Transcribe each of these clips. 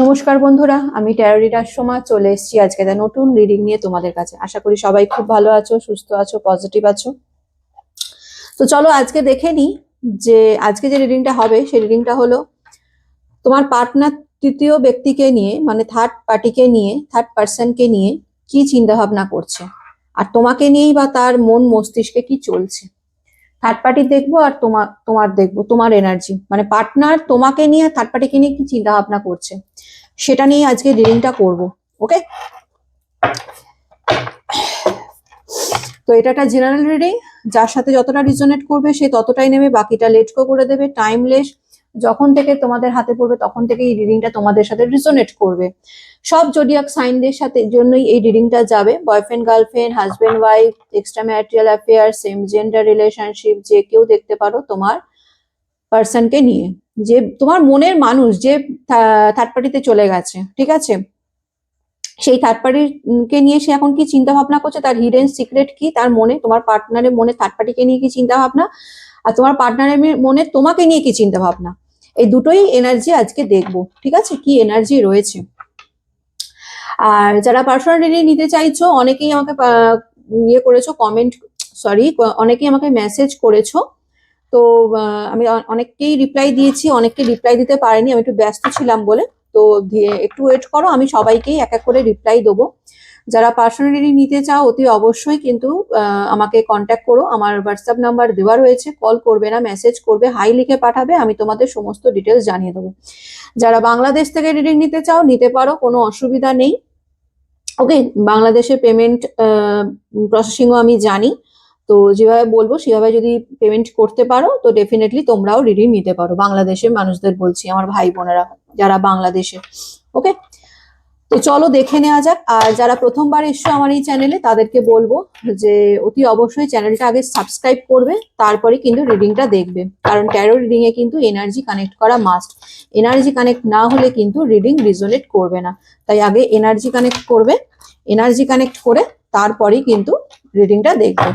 নমস্কার বন্ধুরা, আমি ট্যারো রিডার সোমা চলে এসেছি আজকে একটা নতুন রিডিং নিয়ে তোমাদের কাছে। আশা করি সবাই খুব ভালো আছো, সুস্থ আছো, পজিটিভ আছো। তো চলো আজকে দেখে নিই যে আজকে যে রিডিংটা হবে সেই রিডিংটা হলো তোমার পার্টনার তৃতীয় ব্যক্তিকে নিয়ে, মানে থার্ড পার্টিকে নিয়ে, থার্ড পার্সনকে নিয়ে কি চিন্তা ভাবনা করছে, আর তোমাকে নিয়েই বা তার মন মস্তিষ্কে কি চলছে। থার্ড পার্টি দেখবো আর তোমার তোমার দেখবো, তোমার এনার্জি, মানে পার্টনার তোমাকে নিয়ে থার্ড পার্টিকে নিয়ে কি চিন্তা ভাবনা করছে সেটা নিয়ে আজকে রিডিংটা করব। ওকে, তো এটা একটা জেনারেল রিডিং, যার সাথে যতটা রিজনেট করবে সে ততটাই নেবে, বাকিটা লেট গো করে দেবে। টাইমলেস, যখন থেকে তোমাদের হাতে পড়বে তখন থেকে এই রিডিংটা তোমাদের সাথে রিজনেট করবে। সব জোডিয়াক সাইনদের সাথে জন্যই এই রিডিংটা যাবে। Boyfriend, girlfriend, husband, wife, extra marital affair, same gender relationship, যে কেউ দেখতে পারো তোমার পার্সনকে নিয়ে, যে তোমার মনের মানুষ যে থার্ড পার্টিতে চলে গেছে, ঠিক আছে। সেই থার্ড পার্টিকে নিয়ে সে এখন কি চিন্তা ভাবনা করছে, তার হিডেন সিক্রেট কি, তার মনে, তোমার পার্টনারের মনে থার্ড পার্টিকে নিয়ে কি চিন্তা ভাবনা, আর তোমার পার্টনারের মনে তোমাকে নিয়ে কি চিন্তা ভাবনা, এই দুটোই এনার্জি আজকে দেখবো। ঠিক আছে, কি এনার্জি রয়েছে। আর যারা পার্সোনাল রিডিং নিতে চাইছো, অনেকেই আমাকে ইয়ে করেছো, কমেন্ট, সরি, অনেকেই আমাকে মেসেজ করেছো। তো আমি অনেককেই রিপ্লাই দিয়েছি, অনেককে রিপ্লাই দিতে পারিনি, আমি একটু ব্যস্ত ছিলাম বলে। তো একটু ওয়েট করো, আমি সবাইকেই এক এক করে রিপ্লাই দেবো। যারা পার্সোনালি নিতে চাও অতি অবশ্যই কিন্তু আমাকে কন্ট্যাক্ট করো, আমার হোয়াটসঅ্যাপ নাম্বার দেওয়া রয়েছে। কল করবে না, মেসেজ করবে, হাই লিখে পাঠাবে, আমি তোমাদের সমস্ত ডিটেলস জানিয়ে দেবো। যারা বাংলাদেশ থেকে রিডিং নিতে চাও নিতে পারো, কোনো অসুবিধা নেই। ওকে, বাংলাদেশের পেমেন্ট প্রসেসিংও আমি জানি, তো যেভাবে বলবো সেভাবে যদি পেমেন্ট করতে পারো তো ডেফিনেটলি তোমরাও রিডিং নিতে পারো। বাংলাদেশের মানুষদের বলছি, আমার ভাই বোনেরা যারা বাংলাদেশে। ওকে, তো চলো দেখে নেওয়া যাক। আর যারা প্রথমবার এসছো আমার এই চ্যানেলে তাদেরকে বলবো যে অতি অবশ্যই চ্যানেলটা আগে সাবস্ক্রাইব করবে, তারপরে কিন্তু রিডিংটা দেখবে, কারণ ট্যারো রিডিং এ কিন্তু এনার্জি কানেক্ট করা মাস্ট। এনার্জি কানেক্ট না হলে কিন্তু রিডিং রিজোনেট করবে না, তাই আগে এনার্জি কানেক্ট করবে। এনার্জি কানেক্ট করে তারপরেই কিন্তু রিডিংটা দেখবে।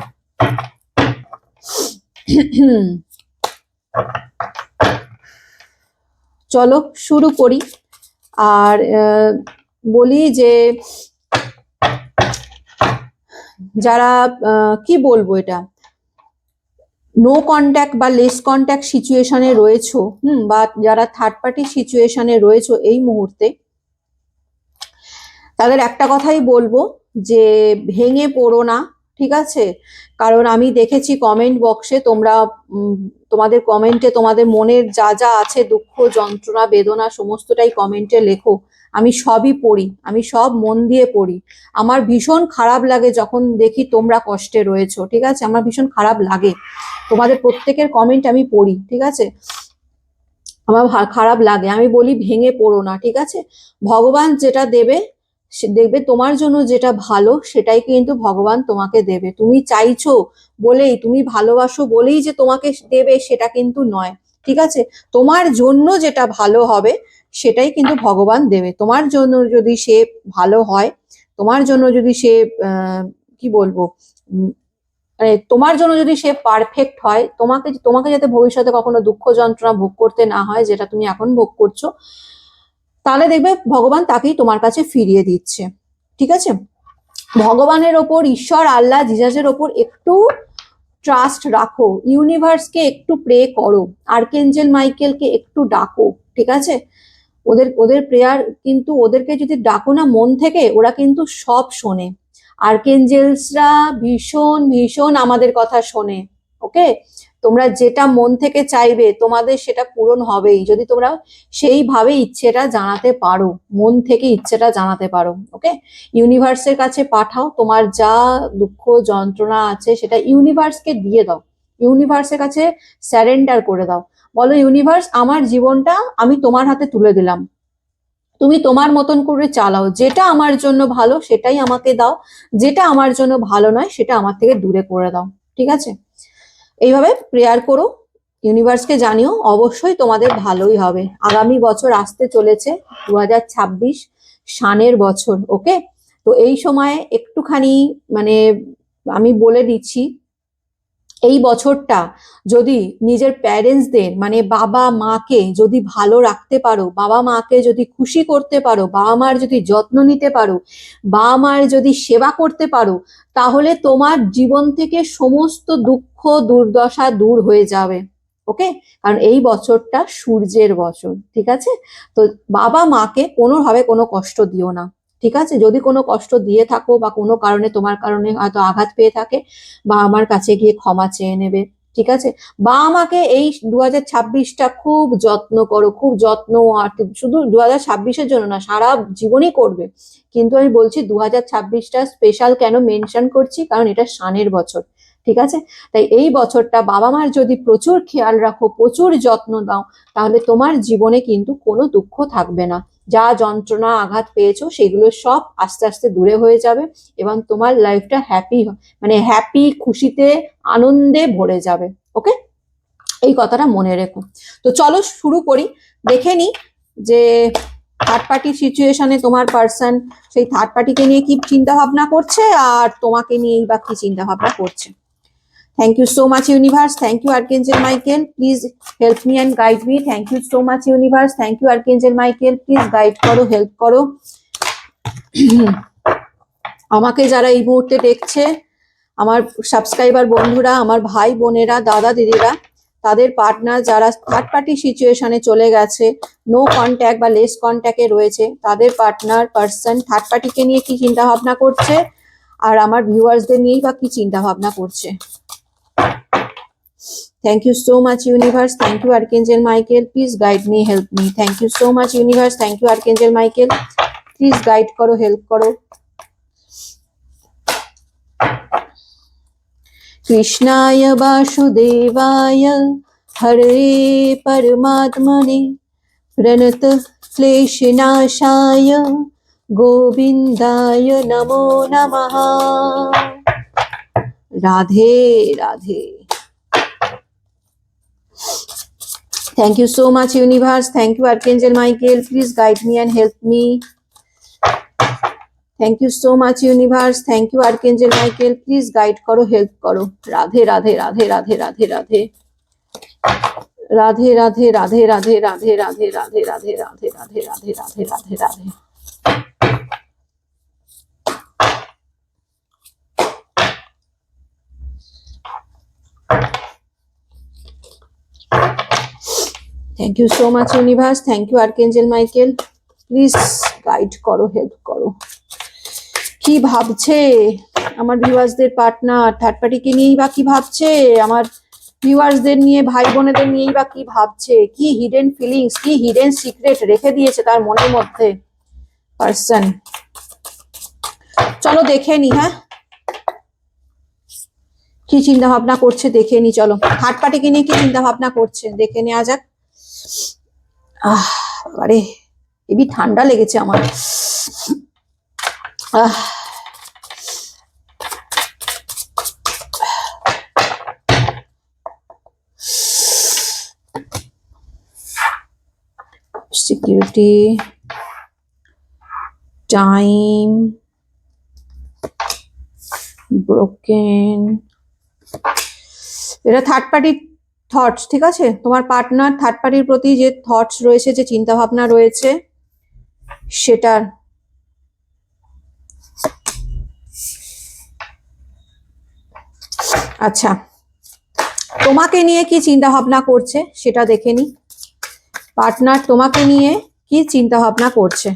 চলো শুরু করি। আর বলি যে যারা কি বলবো, এটা নো কন্ট্যাক্ট বা লেস কন্ট্যাক্ট সিচুয়েশনে রয়েছো, বা যারা থার্ড পার্টি সিচুয়েশনে রয়েছো এই মুহূর্তে, তাদের একটা কথাই বলবো যে ভেঙে পড়ো না, ঠিক আছে। কারণ আমি দেখেছি কমেন্ট বক্সে তোমরা তোমাদের কমেন্টে তোমাদের মনের যা যা আছে, দুঃখ, যন্ত্রণা, বেদনা, সমস্তটাই কমেন্টে লেখো। আমি সবই পড়ি, আমি সব মন দিয়ে পড়ি। আমার ভীষণ খারাপ লাগে যখন দেখি তোমরা কষ্টে রয়েছো, ঠিক আছে। আমার ভীষণ খারাপ লাগে, তোমাদের প্রত্যেকের কমেন্ট আমি পড়ি, ঠিক আছে। আমার খারাপ লাগে, আমি বলি ভেঙে পড়ো না, ঠিক আছে। ভগবান যেটা দেবে, দেখবে তোমার জন্য যেটা ভালো সেটাই কিন্তু ভগবান তোমাকে দেবে। তুমি চাইছো বলেই, তুমি ভালোবাসো বলেই যে তোমাকে দেবে সেটা কিন্তু নয়, ঠিক আছে। তোমার জন্য যেটা ভালো হবে সেটাই কিন্তু ভগবান দেবে। তোমার জন্য যদি সে ভালো হয়, তোমার জন্য যদি সে কি বলবো, মানে তোমার জন্য যদি সে পারফেক্ট হয়, তোমাকে তোমাকে যাতে ভবিষ্যতে কখনো দুঃখ যন্ত্রণা ভোগ করতে না হয় যেটা তুমি এখন ভোগ করছো, তাহলে দেখবে ভগবান তাকেই তোমার কাছে ফিরিয়ে দিচ্ছে, ঠিক আছে। ভগবানের ওপর, ঈশ্বর, আল্লাহ, জিজাসের ওপর একটু ট্রাস্ট রাখো, ইউনিভার্সকে একটু প্রে করো, আর্কেঞ্জেল মাইকেলকে একটু ডাকো, ঠিক আছে। ওদের ওদের প্রেয়ার কিন্তু, ওদেরকে যদি ডাকো না মন থেকে, ওরা কিন্তু সব শোনে। আর্কেঞ্জেলসরা ভীষণ ভীষণ আমাদের কথা শোনে। ওকে, তোমরা যেটা মন থেকে চাইবে তোমাদের সেটা পূরণ হবেই, যদি তোমরা সেইভাবে ইচ্ছেটা জানাতে পারো, মন থেকে ইচ্ছেটা জানাতে পারো। ওকে, ইউনিভার্সের কাছে পাঠাও, তোমার যা দুঃখ যন্ত্রণা আছে সেটা ইউনিভার্সকে দিয়ে দাও, ইউনিভার্সের কাছে স্যারেন্ডার করে দাও। বলো ইউনিভার্স, আমার জীবনটা আমি তোমার হাতে তুলে দিলাম, তুমি তোমার মতন করে চালাও, যেটা আমার জন্য ভালো সেটাই আমাকে দাও, যেটা আমার জন্য ভালো নয় সেটা আমার থেকে দূরে করে দাও, ঠিক আছে। এইভাবে প্রেয়ার করো, ইউনিভার্সকে জানিও, অবশ্যই তোমাদের ভালোই হবে। আগামী বছর আসতে চলেছে 2026, শানের বছর। ওকে, তো এই সময় একটুখানি, মানে আমি বলে দিচ্ছি, এই বছরটা যদি নিজের প্যারেন্টসদের মানে বাবা মাকে যদি ভালো রাখতে পারো, বাবা মাকে যদি খুশি করতে পারো, বাবা মার যদি যত্ন নিতে পারো, বাবা মার যদি সেবা করতে পারো, তাহলে তোমার জীবন থেকে সমস্ত দুঃখ দুর্দশা দূর হয়ে যাবে। ওকে, কারণ এই বছরটা সূর্যের বছর, ঠিক আছে? তো বাবা মাকে কোনোভাবে কোনো কষ্ট দিও না, ঠিক আছে? যদি কোনো কষ্ট দিয়ে থাকো বা কোনো কারণে তোমার কারণে হয়তো আঘাত পেয়ে থাকে, বা আমার কাছে গিয়ে ক্ষমা চেয়ে নেবে, ঠিক আছে? বা আমাকে এই 2026টা খুব যত্ন করো, খুব যত্ন, আর শুধু 2026-এর জন্য না, সারা জীবনই করবে। কিন্তু আমি বলছি 2026টা স্পেশাল কেন মেনশন করছি, কারণ এটা শানের বছর, ঠিক আছে? তাই এই বছরটা বাবা মার যদি প্রচুর খেয়াল রাখো, প্রচুর যত্ন দাও, তাহলে তোমার জীবনে কিন্তু কোনো দুঃখ থাকবে না। যা যন্ত্রণা আঘাত পেয়েছো সেগুলো সব আস্তে আস্তে দূরে হয়ে যাবে, এবং তোমার লাইফটা মানে হ্যাপি, খুশিতে, আনন্দে ভরে যাবে। ওকে, এই কথাটা মনে রেখো। তো চলো শুরু করি, দেখে নি যে থার্ড পার্টি সিচুয়েশনে তোমার পার্সন সেই থার্ড পার্টিকে নিয়ে কি চিন্তা ভাবনা করছে, আর তোমাকে নিয়েই বা কি চিন্তা ভাবনা করছে। Thank you so much, universe. Thank you, Archangel Michael. Please help me and guide me. Thank you so much, universe. Thank you, Archangel Michael. Please guide করো, হেল্প করো। আমাকে যারা এই মুহূর্তে দেখছে, আমার সাবস্ক্রাইবার বন্ধুরা, আমার ভাই বোনেরা, দাদা দিদিরা, তাদের পার্টনার যারা থার্ড পার্টি সিচুয়েশনে চলে গেছে, নো কন্ট্যাক্ট বা লেস কন্ট্যাক্টে রয়েছে, তাদের পার্টনার পার্সন থার্ড পার্টিকে নিয়ে কি চিন্তা ভাবনা করছে, আর আমার ভিউয়ার্সদের নিয়েই বা কি চিন্তা ভাবনা করছে। Thank you so much, universe. Thank you, Archangel Michael. Please guide me, help me. Thank you so much, universe. Thank you, Archangel Michael. Please guide karo, help karo. Krishnaya Vasudevaya Hare Paramatmane Pranata Kleshinashaya Govindaya Namo Namaha. Radhe Radhe. Thank you so much, universe. Thank you, Archangel Michael. Please guide me and help me. Thank you so much, universe. Thank you, Archangel Michael. Please guide karo, help karo. Radhe Radhe Radhe Radhe Radhe Radhe. Radhe Radhe Radhe Radhe Radhe Radhe Radhe Radhe Radhe Radhe Radhe Radhe Radhe Radhe. Thank you so much, universe. Thank you, Archangel Michael. Please guide karo, help karo. কি ভাবছে আমার ভিউয়ার্সদের partner third পার্টিকে নিয়েই বা কি ভাবছে, আমার ভিউয়ার্সদের নিয়ে, ভাই বোনেদের নিয়েই বা কি ভাবছে, কি হিডেন ফিলিংস, কি হিডেন সিক্রেট রেখে দিয়েছে তার মনের মধ্যে পার্সন। চলো দেখে নি, হ্যাঁ কি চিন্তা ভাবনা করছে দেখে নি। চলো থার্ড পার্টিকে নিয়ে কি চিন্তা ভাবনা করছে দেখে নেওয়া যাক। আরে এবি ঠান্ডা লেগেছে আমার। সিকিউরিটি, টাইম, ব্রোকেন, এটা থার্ড পার্টি থটস, ঠিক আছে? তোমার পার্টনার থার্ড পার্টির প্রতি যে থটস রয়েছে, যে চিন্তা ভাবনা রয়েছে, সেটার আচ্ছা তোমাকে নিয়ে কি চিন্তা ভাবনা করছে সেটা দেখে নি। পার্টনার তোমাকে নিয়ে কি চিন্তা ভাবনা করছে।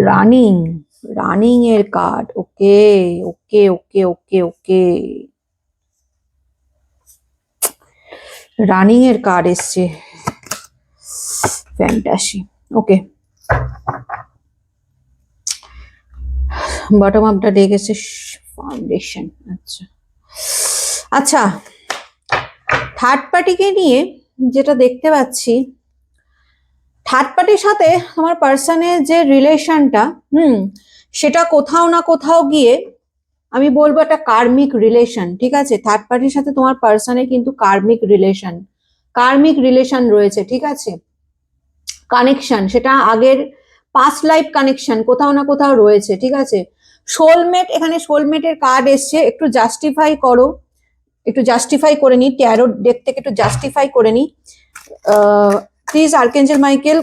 রানিং, রানিং এর কার্ড। ওকে ওকে ওকে ওকে ওকে, রানিং এর কার্ড এসছে, ফ্যান্টাসি। ওকে, বটম আপটা দেখেছে ফাউন্ডেশন। আচ্ছা আচ্ছা, থার্ড পার্টিকে নিয়ে যেটা দেখতে পাচ্ছি, থার্ড পার্টির সাথে তোমার পার্সনের যে রিলেশনটা, সেটা কোথাও না কোথাও গিয়ে আমি বলবো একটা কার্মিক রিলেশন, ঠিক আছে। থার্ড পার্টির সাথে তোমার পার্সনের কিন্তু কার্মিক রিলেশন রয়েছে, ঠিক আছে। কানেকশন, সেটা আগের পাস্ট লাইফ কানেকশন কোথাও না কোথাও রয়েছে, ঠিক আছে। সোলমেট, এখানে সোলমেটের কার্ড এসছে, একটু জাস্টিফাই করো, একটু জাস্টিফাই করে নি, ট্যারো ডেক থেকে একটু জাস্টিফাই করে নি। প্লিজ আর্কেঞ্জেল মাইকেল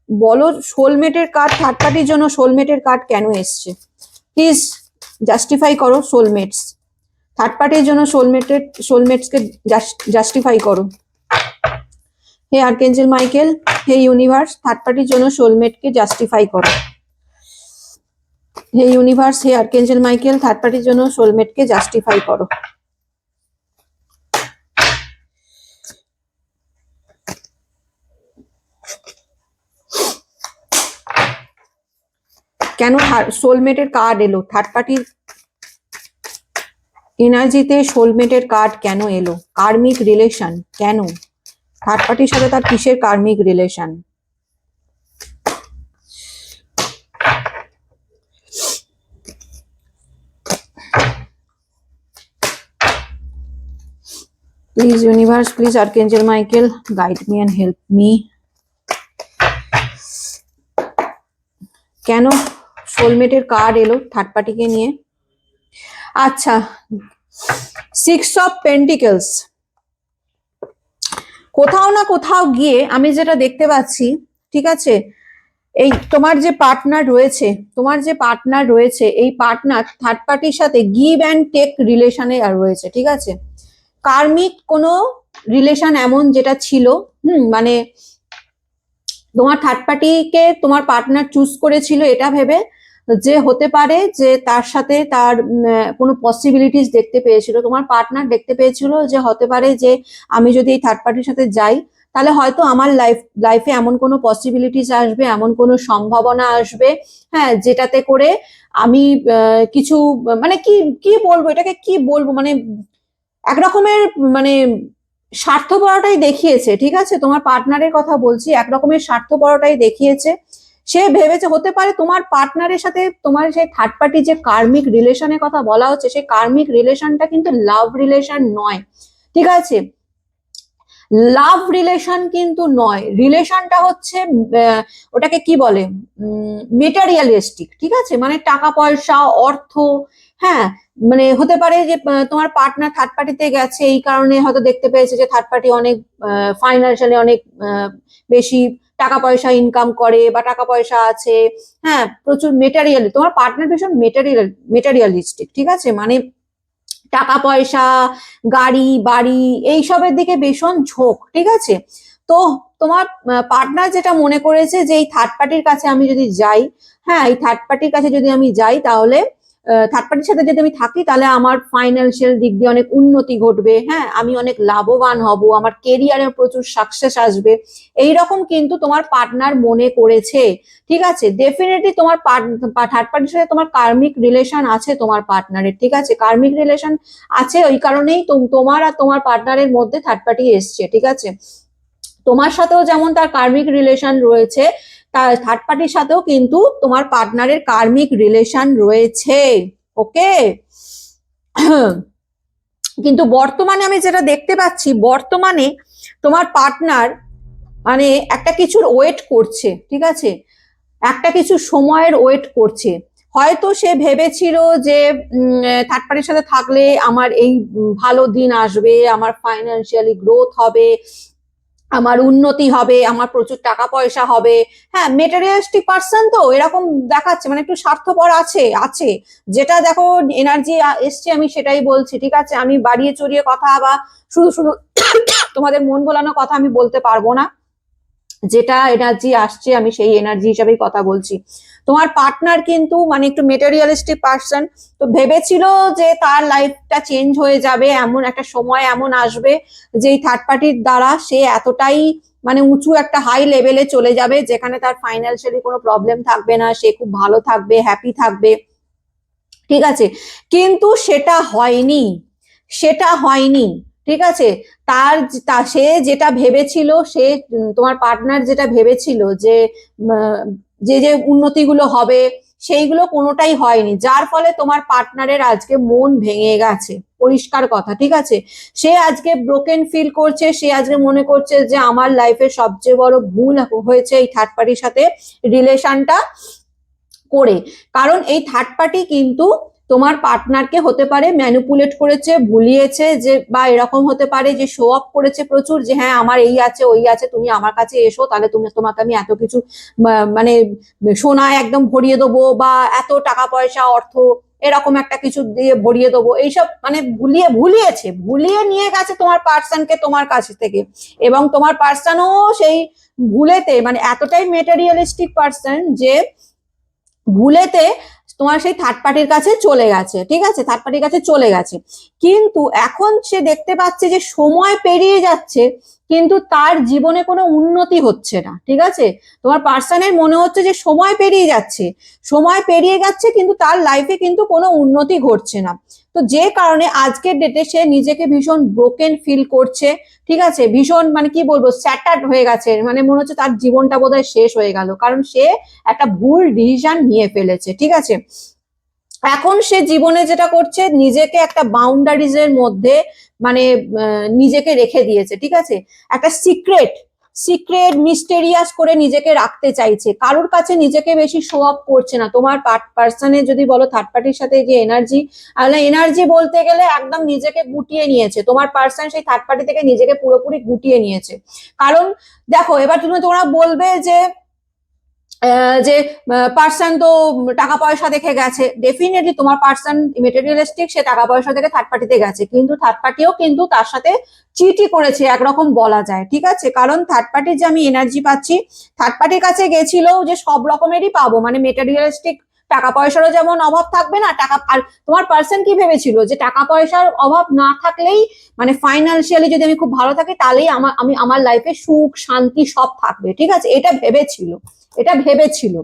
বলো সোলমেটের কার্ড, থার্ড পার্টির জন্য সোলমেটের কার্ড কেন এসছে, প্লিজ জাস্টিফাই করো। সোলমেটস, থার্ড পার্টির জন্য সোলমেটসকে জাস্টিফাই করো। হে আর্কেঞ্জেল মাইকেল, হে ইউনিভার্স, থার্ড পার্টির জন্য সোলমেটকে জাস্টিফাই করো। হে ইউনিভার্স, হে আর্কেঞ্জেল মাইকেল, থার্ড পার্টির জন্য সোলমেটকে জাস্টিফাই করো। কেন সোলমেটের কার্ড এলো থার্ড পার্টির এনার্জিতে? সোলমেটের কার্ড কেন এলো? কার্মিক রিলেশন কেন? থার্ড পার্টির সাথে তার কিসের karmic relation? Please universe, please archangel Michael, guide me and help me. কেন সোলমেটের কার্ড এলো থার্ড পার্টিকে নিয়ে? আচ্ছা, 6 অফ পেন্টিকলস, কোথাও না কোথাও গিয়ে আমি যেটা দেখতে পাচ্ছি, ঠিক আছে, এই তোমার যে পার্টনার রয়েছে, এই পার্টনার থার্ড পার্টির সাথে গিভ অ্যান্ড টেক রিলেশনে রয়েছে, ঠিক আছে। কার্মিক কোনো রিলেশন এমন যেটা ছিল, মানে তোমার থার্ড পার্টিকে তোমার পার্টনার চুজ করেছিল এটা ভেবে যে হতে পারে যে তার সাথে তার কোনো পসিবিলিটিস দেখতে পেয়েছিল, তোমার পার্টনার দেখতে পেয়েছিল যে হতে পারে যে আমি যদি এই থার্ড পার্টির সাথে যাই তাহলে হয়তো আমার লাইফে এমন কোনো পসিবিলিটিস আসবে, এমন কোনো সম্ভাবনা আসবে, হ্যাঁ, যেটাতে করে আমি কিছু, মানে কি কি বলবো এটাকে, কি বলবো, মানে একরকমের, মানে স্বার্থপরতাই দেখিয়েছে, ঠিক আছে। তোমার পার্টনারের কথা বলছি, একরকমের স্বার্থপরতাই দেখিয়েছে। সে ভেবেছে হতে পারে তোমার পার্টনারের সাথে তোমার সেই থার্ড পার্টি যে কার্মিক রিলেশনের কথা বলা হচ্ছে, সেই কার্মিক রিলেশনটা কিন্তু লাভ রিলেশন নয়, ঠিক আছে। লাভ রিলেশন কিন্তু নয়, রিলেশনটা হচ্ছে ওটাকে কি বলে, মেটারিয়ালিস্টিক, ঠিক আছে, মানে টাকা পয়সা, অর্থ, হ্যাঁ, মানে হতে পারে যে তোমার পার্টনার থার্ড পার্টিতে গেছে, এই কারণে হয়তো দেখতে পেয়েছে যে থার্ড পার্টি অনেক ফাইন্যান্সিয়ালি অনেক বেশি টাকা পয়সা ইনকাম করে বা টাকা পয়সা আছে, হ্যাঁ, প্রচুর মেটারিয়াল, তোমার পার্টনার ভীষণ মেটারিয়ালিস্টিক, ঠিক আছে, মানে টাকা পয়সা, গাড়ি বাড়ি এইসবের দিকে ভীষণ ঝোঁক, ঠিক আছে। তো তোমার পার্টনার যেটা মনে করেছে যে এই থার্ড পার্টির কাছে আমি যদি যাই, হ্যাঁ, এই থার্ড পার্টির কাছে যদি আমি যাই তাহলে থার্ড পার্টির সাথে যদি আমি থাকি তাহলে আমার ফাইন্যান্সিয়াল দিক দিয়ে অনেক উন্নতি ঘটবে, হ্যাঁ, আমি অনেক লাভবান হব, আমার কেরিয়ারে প্রচুর সাকসেস আসবে, এই রকম কিন্তু তোমার পার্টনার মনে করেছে, ঠিক আছে। ডেফিনেটলি তোমার থার্ড পার্টির সাথে তোমার কার্মিক রিলেশন আছে তোমার পার্টনারের, ঠিক আছে, কার্মিক রিলেশন আছে, ওই কারণেই তোমার আর তোমার পার্টনারের মধ্যে থার্ড পার্টি এসছে, ঠিক আছে। তোমার সাথেও যেমন তার কার্মিক রিলেশন রয়েছে, তার থার্ড পার্টির সাথেও কিন্তু তোমার পার্টনারের কার্মিক রিলেশন রয়েছে, ওকে। কিন্তু বর্তমানে আমি যেটা দেখতে পাচ্ছি, বর্তমানে তোমার পার্টনার মানে একটা কিছুর ওয়েট করছে, ঠিক আছে, একটা কিছু সময়ের ওয়েট করছে। হয়তো সে ভেবেছিল যে থার্ড পার্টির সাথে থাকলে আমার এই ভালো দিন আসবে, আমার ফাইন্যান্সিয়ালি গ্রোথ হবে, আমার উন্নতি হবে, আমার প্রচুর টাকা পয়সা হবে, হ্যাঁ, মেটেরিয়ালিস্টিক পার্সন তো এরকম দেখাচ্ছে, মানে একটু স্বার্থপর আছে, যেটা দেখো এনার্জি এসছে আমি সেটাই বলছি, ঠিক আছে। আমি বাড়িয়ে চড়িয়ে কথা বা শুধু শুধু তোমাদের মন ভোলানো কথা আমি বলতে পারবো না, যেটা এনার্জি আসছে আমি সেই এনার্জি হিসাবেই কথা বলছি। তোমার পার্টনার কিন্তু মানে একটু মেটেরিয়ালিস্টিক পার্সন, তো ভেবেছিল যে তার লাইফটা চেঞ্জ হয়ে যাবে, এমন একটা সময় এমন আসবে যে এই থার্ড পার্টির দ্বারা সে এতটাই মানে উঁচু একটা হাই লেভেলে চলে যাবে যেখানে তার ফাইন্যান্সিয়ালি কোনো প্রবলেম থাকবে না, সে খুব ভালো থাকবে, হ্যাপি থাকবে, ঠিক আছে। কিন্তু সেটা হয়নি, ঠিক আছে। সে যেটা ভেবেছিল, সে তোমার পার্টনার যেটা ভেবেছিল যে যে যে উন্নতিগুলো হবে সেইগুলো কোনোটাই হয়নি, যার ফলে তোমার পার্টনারের আজকে মন ভেঙে গেছে, পরিষ্কার কথা। ঠিক আছে, সে আজকে ব্রোকেন ফিল করছে, সে আজকে মনে করছে যে আমার লাইফে সবচেয়ে বড় ভুল হয়েছে এই থার্ড পার্টির সাথে রিলেশনটা করে। কারণ এই থার্ড পার্টি কিন্তু তোমার পার্টনারকে হতে পারে ম্যানিপুলেট করেছে, ভুলিয়েছে, যে বা এরকম হতে পারে যে শো অফ করেছে প্রচুর, যে হ্যাঁ আমার এই আছে ওই আছে, তুমি আমার কাছে এসো, তাহলে তোমাকে আমি এত কিছু মানে সোনা একদম ভরিয়ে দেবো, বা এত টাকা পয়সা অর্থ এরকম একটা কিছু দিয়ে ভরিয়ে দেবো, এইসব মানে ভুলিয়ে নিয়ে গেছে তোমার পার্সনকে তোমার কাছ থেকে। এবং তোমার পার্সনও সেই ভুলেতে মানে এতটাই মেটেরিয়ালিস্টিক পার্সন যে ভুলেতে তোমার সেই থার্ড পার্টির কাছে চলে গেছে। ঠিক আছে, থার্ড পার্টির কাছে চলে গেছে, কিন্তু এখন সে দেখতে পাচ্ছে যে সময় পেরিয়ে যাচ্ছে কিন্তু তার জীবনে কোনো উন্নতি হচ্ছে না। ঠিক আছে, তোমার পার্সনের মনে হচ্ছে যে সময় পেরিয়ে যাচ্ছে কিন্তু তার লাইফে কিন্তু কোনো উন্নতি ঘটছে না। তো যে কারণে আজকের ডেটে সে নিজেকে ভীষণ ব্রোকেন ফিল করছে। ঠিক আছে, ভীষণ মানে কি বলবো, স্যাটার্ড হয়ে গেছে, মানে মনে হচ্ছে তার জীবনটা বোধহয় শেষ হয়ে গেল, কারণ সে একটা ভুল ডিসিশন নিয়ে ফেলেছে। ঠিক আছে, এখন সে জীবনে যেটা করছে, নিজেকে একটা বাউন্ডারিজ এর মধ্যে মানে নিজেকে রেখে দিয়েছে। ঠিক আছে, একটা সিক্রেট মিস্টেরিয়াস করে নিজেকে রাখতে চাইছে, কারোর কাছে নিজেকে বেশি শো অফ করছে না। তোমার পার্সনে যদি বলো থার্ড পার্টির সাথে যে এনার্জি বলতে গেলে একদম নিজেকে গুটিয়ে নিয়েছে তোমার পার্সন, সেই থার্ড পার্টি থেকে নিজেকে পুরোপুরি গুটিয়ে নিয়েছে। কারণ দেখো, এবার তোমরা বলবে যে যে পার্সন তো টাকা পয়সা দেখে গেছে, ডেফিনেটলি তোমার পার্সন মেটেরিয়ালিস্টিক, সে টাকা পয়সা দেখে থার্ড পার্টিতে গেছে, কিন্তু থার্ড পার্টিও কিন্তু তার সাথে চিটি করেছে একরকম বলা যায়। ঠিক আছে, কারণ থার্ড পার্টির যে আমি এনার্জি পাচ্ছি, থার্ড পার্টির কাছে গেছিল যে সব রকমেরই পাবো, মানে মেটেরিয়ালিস্টিক টাকা পয়সারও যেমন অভাব থাকবে না, আর তোমার পার্সন কি ভেবেছিল যে টাকা পয়সার অভাব না থাকলেই মানে ফাইন্যান্সিয়ালি যদি আমি খুব ভালো থাকি তাহলেই আমার লাইফে সুখ শান্তি সব থাকবে। ঠিক আছে, এটা ভেবেছিল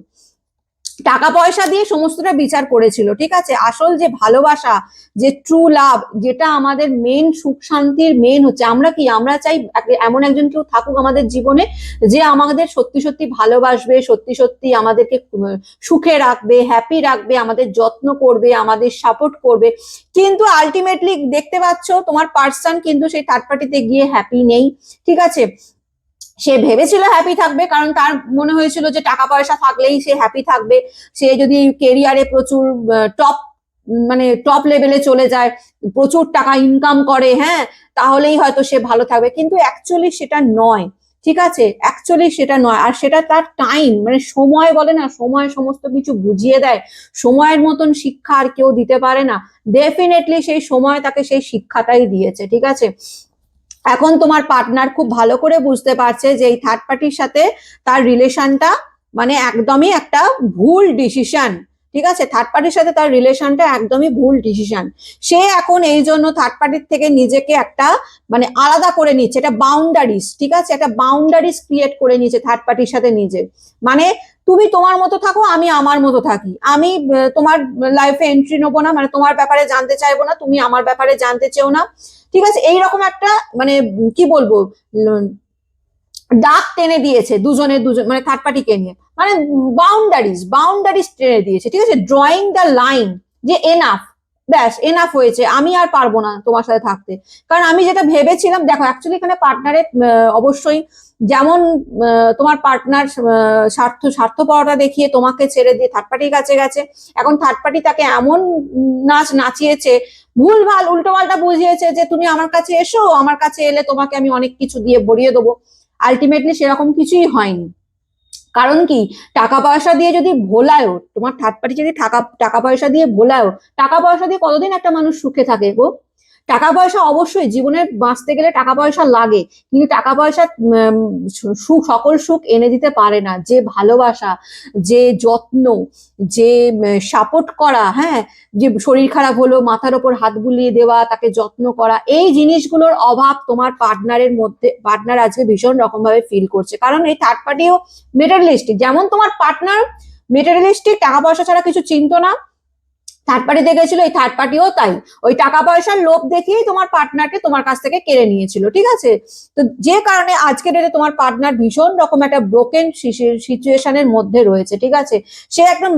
টাকা পয়সা দিয়ে সমস্তটা বিচার করেছিল। ঠিক আছে, আসল যে ভালোবাসা, যে ট্রু লাভ, যেটা আমাদের মেন সুখ শান্তির মেন হচ্ছে, আমরা চাই এমন একজন কেউ থাকুক আমাদের জীবনে যে আমাদের সত্যি সত্যি ভালোবাসবে, সত্যি সত্যি আমাদেরকে সুখে রাখবে, হ্যাপি রাখবে, আমাদের যত্ন করবে, আমাদের সাপোর্ট করবে। কিন্তু আলটিমেটলি দেখতে পাচ্ছ তোমার পার্সন কিন্তু সেই থার্ড পার্টিতে গিয়ে হ্যাপি নেই। ঠিক আছে, সে ভেবেছিল হ্যাপি থাকবে, কারণ তার মনে হয়েছিল যে টাকা পয়সা থাকলেই সে হ্যাপি থাকবে, সে যদি কেরিয়ারে প্রচুর টপ লেভেলে চলে যায়, প্রচুর টাকা ইনকাম করে, হ্যাঁ, তাহলেই হয়তো সে ভালো থাকবে, কিন্তু অ্যাকচুয়ালি সেটা নয়। ঠিক আছে, অ্যাকচুয়ালি সেটা নয়, আর সেটা তার টাইম মানে সময় বলে না, সময় সমস্ত কিছু বুঝিয়ে দেয়, সময়ের মতন শিক্ষা আর কেউ দিতে পারে না। ডেফিনেটলি সেই সময় তাকে সেই শিক্ষাটাই দিয়েছে। ঠিক আছে, এখন তোমার পার্টনার খুব ভালো করে বুঝতে পারছে যে এই থার্ড পার্টির সাথে তার রিলেশনটা মানে একদমই একটা ভুল ডিসিশন। ঠিক আছে, থার্ড পার্টির সাথে তার রিলেশনটা একদমই ভুল ডিসিশন। সে এখন এই জন্য থার্ড পার্টির থেকে নিজেকে একটা মানে আলাদা করে নিচ্ছে, এটা বাউন্ডারিজ। ঠিক আছে, একটা বাউন্ডারিজ ক্রিয়েট করে নিচ্ছে থার্ড পার্টির সাথে নিজে, মানে তুমি তোমার মতো থাকো, আমি আমার মতো থাকি, আমি তোমার লাইফে এন্ট্রি নেবো না, মানে তোমার ব্যাপারে জানতে চাইবো না, তুমি আমার ব্যাপারে জানতে চেও না। ঠিক আছে, এইরকম একটা মানে কি বলবো, দাগ টেনে দিয়েছে দুজন মানে থার্ড পার্টিকে নিয়ে, মানে বাউন্ডারিজ টেনে দিয়েছে। ঠিক আছে, ড্রয়িং দ্য লাইন, যে এনাফ, ব্যাস এনাফ হয়েছে, আমি আর পারবো না তোমার সাথে থাকতে। কারণ আমি যেটা ভেবেছিলাম, দেখো অ্যাকচুয়ালি এখানে পার্টনারের অবশ্যই যেমন তোমার পার্টনার স্বার্থপরতা দেখিয়ে তোমাকে ছেড়ে দিয়ে থার্ড পার্টির কাছে গেছে, এখন থার্ড পার্টি তাকে এমন নাচিয়েছে, ভুলভাল উল্টো পাল্টা বুঝিয়েছে যে তুমি আমার কাছে এসো, আমার কাছে এলে তোমাকে আমি অনেক কিছু দিয়ে ভরিয়ে দেবো। আলটিমেটলি সেরকম কিছুই হয়নি। কারণ কি, টাকা পয়সা দিয়ে যদি ভোলায়ও, তোমার থার্ড পার্টি যদি টাকা পয়সা দিয়ে ভোলায়ও, টাকা পয়সা দিয়ে কতদিন একটা মানুষ সুখে থাকে গো? টাকা পয়সা অবশ্যই জীবনে বাঁচতে গেলে টাকা পয়সা লাগে, কিন্তু টাকা পয়সা সকল সুখ এনে দিতে পারে না। যে ভালোবাসা, যে যত্ন, যে সাপোর্ট করা, হ্যাঁ, যে শরীর খারাপ হলো মাথার ওপর হাত বুলিয়ে দেওয়া, তাকে যত্ন করা, এই জিনিসগুলোর অভাব তোমার পার্টনার আজকে ভীষণ রকম ভাবে ফিল করছে। কারণ এই থার্ড পার্টিও মেটেরিয়ালিস্টিক, যেমন তোমার পার্টনার মেটেরিয়ালিস্টিক, টাকা পয়সা ছাড়া কিছু চিন্তা না, থার্ড পার্টি দেখেছিল, এই থার্ড পার্টিও তাই, ওই টাকা পয়সার লোভ দেখিয়েই তোমার পার্টনারকে তোমার কাছ থেকে কেড়ে নিয়েছিল, ঠিক আছে। তো যে কারণে আজকে ডেটে তোমার পার্টনার ভীষণ রকম একটা ব্রোকেন সিচুয়েশনের মধ্যে রয়েছে, ঠিক আছে। সে একদম